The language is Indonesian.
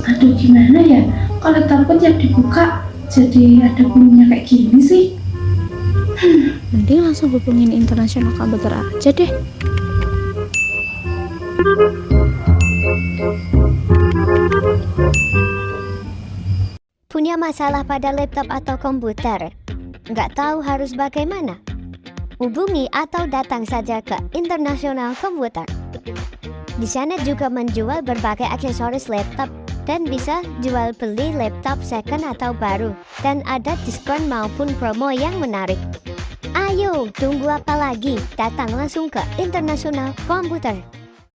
Aduh gimana ya, kalau laptopku tiap dibuka jadi ada bunyinya kayak gini sih. Mending langsung hubungin internasional komputer aja deh. Punya masalah pada laptop atau komputer? Nggak tahu harus bagaimana? Hubungi atau datang saja ke Internasional Komputer. Di sana juga menjual berbagai aksesoris laptop dan bisa jual beli laptop second atau baru, dan ada diskon maupun promo yang menarik. Ayo, tunggu apa lagi? Datang langsung ke Internasional Komputer.